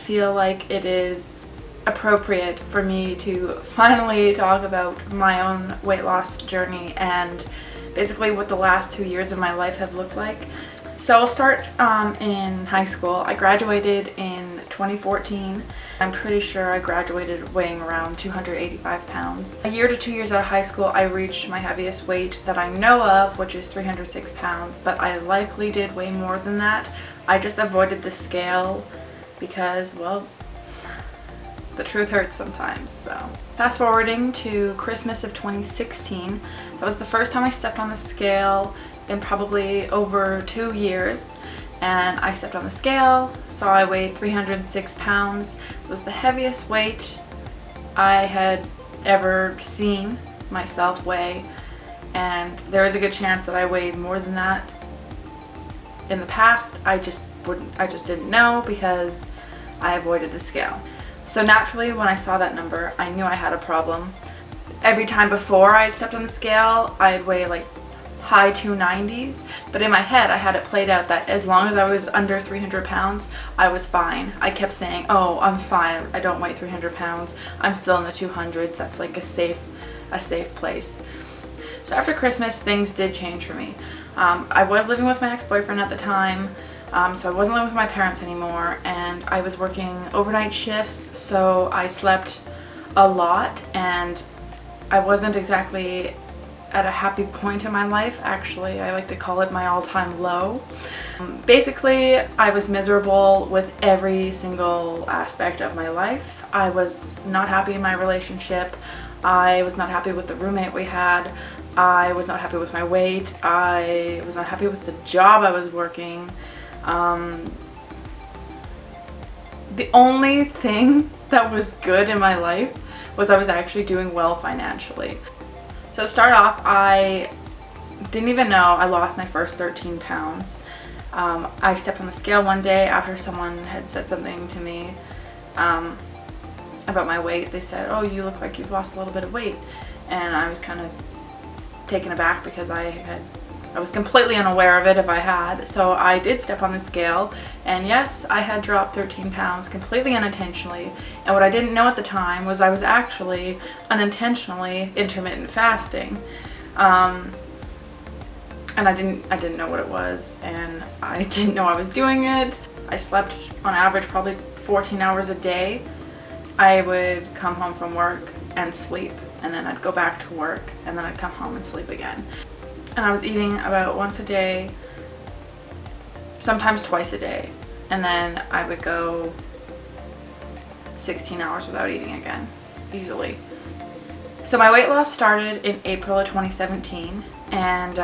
feel like it is appropriate for me to finally talk about my own weight loss journey and basically what the last 2 years of my life have looked like. So I'll start in high school. I graduated in 2014. I'm pretty sure I graduated weighing around 285 pounds. A year to 2 years out of high school, I reached my heaviest weight that I know of, which is 306 pounds, but I likely did weigh more than that. I just avoided the scale because, well, the truth hurts sometimes. So fast forwarding to Christmas of 2016, that was the first time I stepped on the scale in probably over 2 years. And I stepped on the scale, saw I weighed 306 pounds. It was the heaviest weight I had ever seen myself weigh, and there was a good chance that I weighed more than that in the past. I just didn't know because I avoided the scale. So naturally, when I saw that number, I knew I had a problem. Every time before I had stepped on the scale, I'd weigh like high 290s, but in my head I had it played out that as long as I was under 300 pounds, I was fine. I kept saying, oh, I'm fine, I don't weigh 300 pounds, I'm still in the 200s, that's like a safe place. So after Christmas, things did change for me. I was living with my ex-boyfriend at the time, so I wasn't living with my parents anymore, and I was working overnight shifts, so I slept a lot, and I wasn't exactly at a happy point in my life. Actually, I like to call it my all-time low. Basically, I was miserable with every single aspect of my life. I was not happy in my relationship. I was not happy with the roommate we had. I was not happy with my weight. I was not happy with the job I was working. The only thing that was good in my life was I was actually doing well financially. So to start off, I didn't even know I lost my first 13 pounds. I stepped on the scale one day after someone had said something to me about my weight. They said, oh, you look like you've lost a little bit of weight. And I was kind of taken aback because I was completely unaware of it if I had. So I did step on the scale, and yes, I had dropped 13 pounds completely unintentionally. And what I didn't know at the time was I was actually unintentionally intermittent fasting. And I didn't know what it was, and I didn't know I was doing it. I slept on average probably 14 hours a day. I would come home from work and sleep, and then I'd go back to work, and then I'd come home and sleep again. And I was eating about once a day, sometimes twice a day, and then I would go 16 hours without eating again, easily. So my weight loss started in April of 2017, and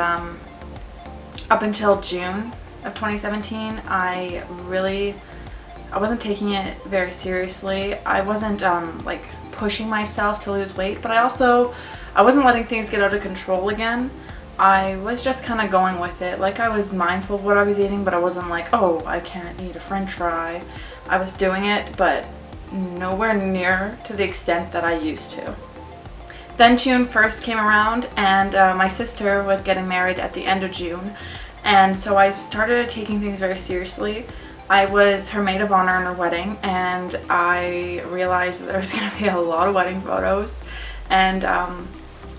up until June of 2017, I wasn't taking it very seriously. I wasn't like pushing myself to lose weight, but I wasn't letting things get out of control again. I was just kind of going with it. Like, I was mindful of what I was eating, but I wasn't like, oh, I can't eat a french fry. I was doing it, but nowhere near to the extent that I used to. Then June 1st came around, and my sister was getting married at the end of June, and so I started taking things very seriously. I was her maid of honor in her wedding, and I realized that there was going to be a lot of wedding photos, and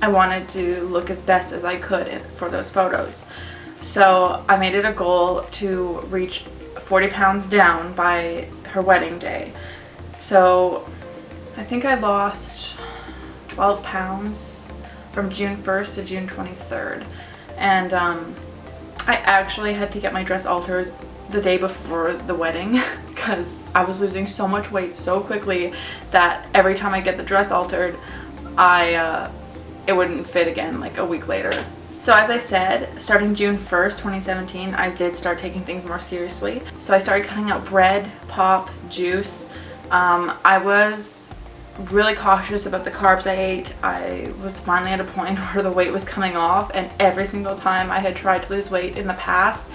I wanted to look as best as I could for those photos. So I made it a goal to reach 40 pounds down by her wedding day. So I think I lost 12 pounds from June 1st to June 23rd. And I actually had to get my dress altered the day before the wedding because I was losing so much weight so quickly that every time I get the dress altered, it wouldn't fit again like a week later. So as I said, starting June 1st, 2017, I did start taking things more seriously. So I started cutting out bread, pop, juice. I was really cautious about the carbs I ate. I was finally at a point where the weight was coming off, and every single time I had tried to lose weight in the past,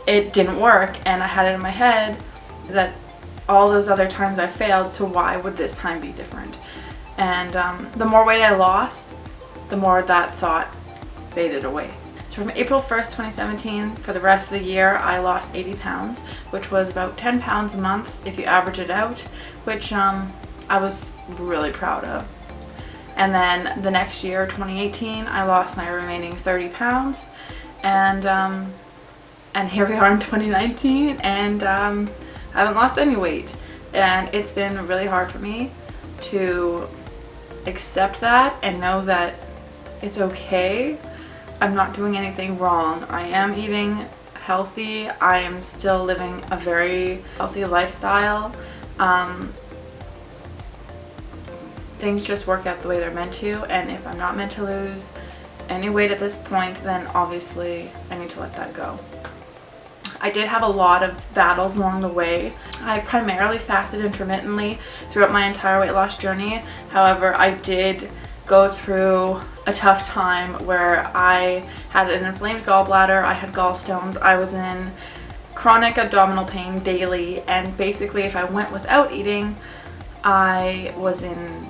it didn't work, and I had it in my head that all those other times I failed, so why would this time be different? And the more weight I lost, the more that thought faded away. So from April 1st, 2017, for the rest of the year, I lost 80 pounds, which was about 10 pounds a month if you average it out, which I was really proud of. And then the next year, 2018, I lost my remaining 30 pounds, and here we are in 2019, and I haven't lost any weight. And it's been really hard for me to accept that and know that it's okay. I'm not doing anything wrong. I am eating healthy. I am still living a very healthy lifestyle. Things just work out the way they're meant to, and if I'm not meant to lose any weight at this point, then obviously I need to let that go. I did have a lot of battles along the way. I primarily fasted intermittently throughout my entire weight loss journey. However, I did go through a tough time where I had an inflamed gallbladder, I had gallstones, I was in chronic abdominal pain daily, and basically if I went without eating, I was in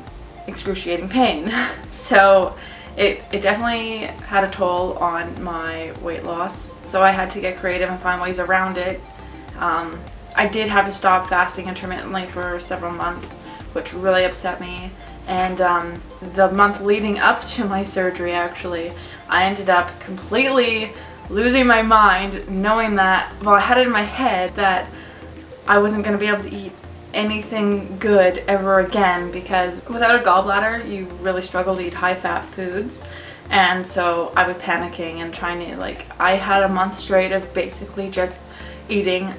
excruciating pain. So it definitely had a toll on my weight loss. So I had to get creative and find ways around it. I did have to stop fasting intermittently for several months, which really upset me. And the month leading up to my surgery, actually, I ended up completely losing my mind, knowing that, well, I had it in my head that I wasn't going to be able to eat anything good ever again, because without a gallbladder you really struggle to eat high fat foods. And so I was panicking and trying to, like, I had a month straight of basically just eating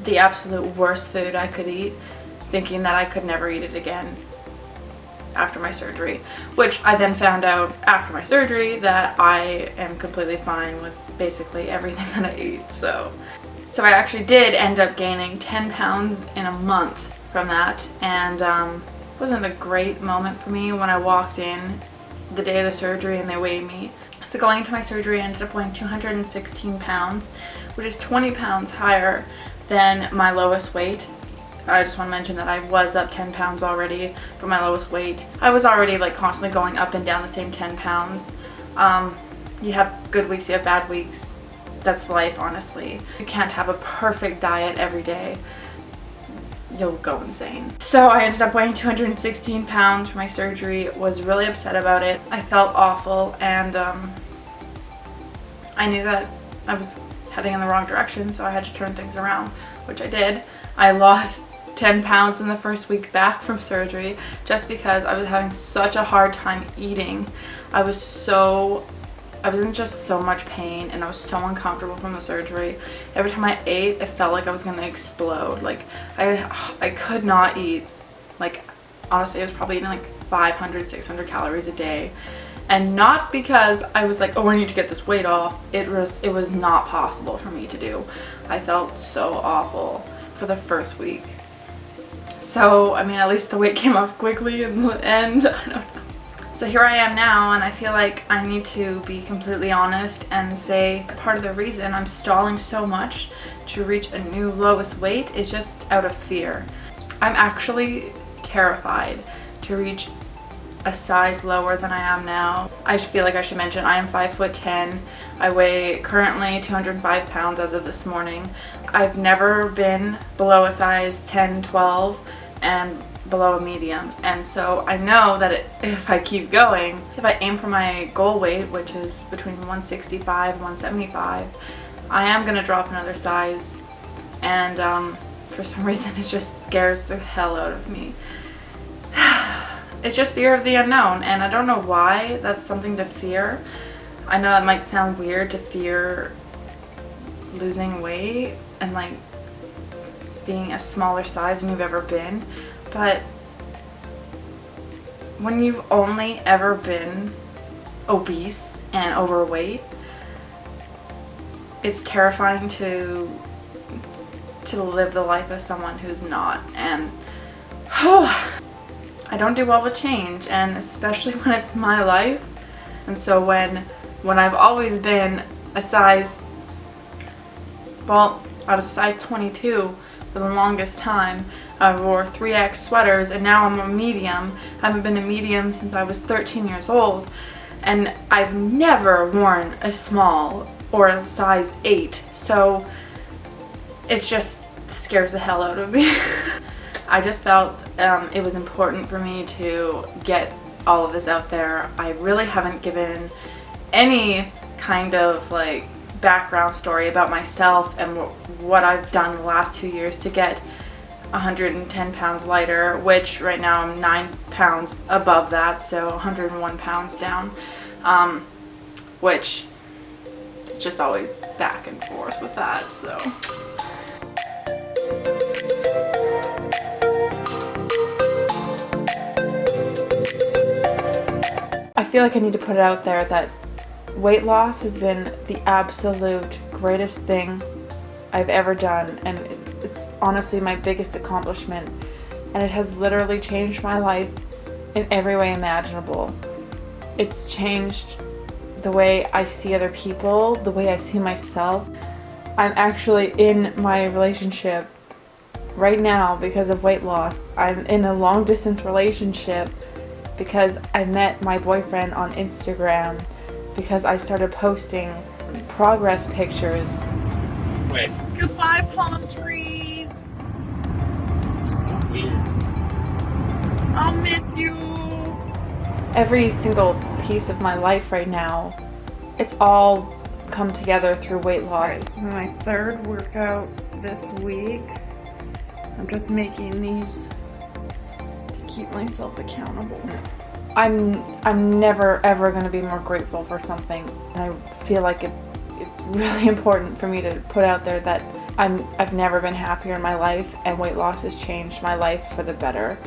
the absolute worst food I could eat, thinking that I could never eat it again after my surgery, which I then found out after my surgery that I am completely fine with basically everything that I eat. So I actually did end up gaining 10 pounds in a month from that, and it wasn't a great moment for me when I walked in the day of the surgery and they weighed me. So going into my surgery, I ended up weighing 216 pounds, which is 20 pounds higher than my lowest weight. I just want to mention that I was up 10 pounds already from my lowest weight. I was already like constantly going up and down the same 10 pounds. You have good weeks, you have bad weeks. That's life, honestly. You can't have a perfect diet every day. You'll go insane. So I ended up weighing 216 pounds for my surgery, was really upset about it. I felt awful, and I knew that I was heading in the wrong direction, so I had to turn things around, which I did. I lost 10 pounds in the first week back from surgery just because I was having such a hard time eating. I was in just so much pain, and I was so uncomfortable from the surgery. Every time I ate, it felt like I was gonna explode. Like I could not eat. Like honestly, I was probably eating like 500, 600 calories a day. And not because I was like, oh, I need to get this weight off. It was not possible for me to do. I felt so awful for the first week. So, I mean, at least the weight came off quickly in the end. I don't know. So here I am now, and I feel like I need to be completely honest and say part of the reason I'm stalling so much to reach a new lowest weight is just out of fear. I'm actually terrified to reach a size lower than I am now. I feel like I should mention I am 5'10". I weigh currently 205 pounds as of this morning. I've never been below a size 10, 12, and below a medium, and so I know that if I keep going, if I aim for my goal weight, which is between 165 and 175, I am gonna drop another size, and for some reason it just scares the hell out of me. It's just fear of the unknown, and I don't know why that's something to fear. I know that might sound weird to fear losing weight and like being a smaller size than you've ever been, but when you've only ever been obese and overweight, it's terrifying to live the life of someone who's not. And I don't do well with change, and especially when it's my life. And so when I've always been a size, well, I was a size 22 for the longest time. I wore 3X sweaters, and now I'm a medium. I haven't been a medium since I was 13 years old. and I've never worn a small or a size 8, so it just scares the hell out of me. I just felt it was important for me to get all of this out there. I really haven't given any kind of like background story about myself and what I've done the last 2 years to get 110 pounds lighter, which right now I'm 9 pounds above that, so 101 pounds down, which just always back and forth with that, so. I feel like I need to put it out there that weight loss has been the absolute greatest thing I've ever done, and it's honestly my biggest accomplishment, and it has literally changed my life in every way imaginable. It's changed the way I see other people, the way I see myself. I'm actually in my relationship right now because of weight loss. I'm in a long distance relationship because I met my boyfriend on Instagram, because I started posting progress pictures. Wait. Goodbye, palm trees. So weird. I'll miss you. Every single piece of my life right now, it's all come together through weight loss. Alright, so my third workout this week. I'm just making these to keep myself accountable. I'm never ever going to be more grateful for something, and I feel like it's really important for me to put out there that I've never been happier in my life, and weight loss has changed my life for the better.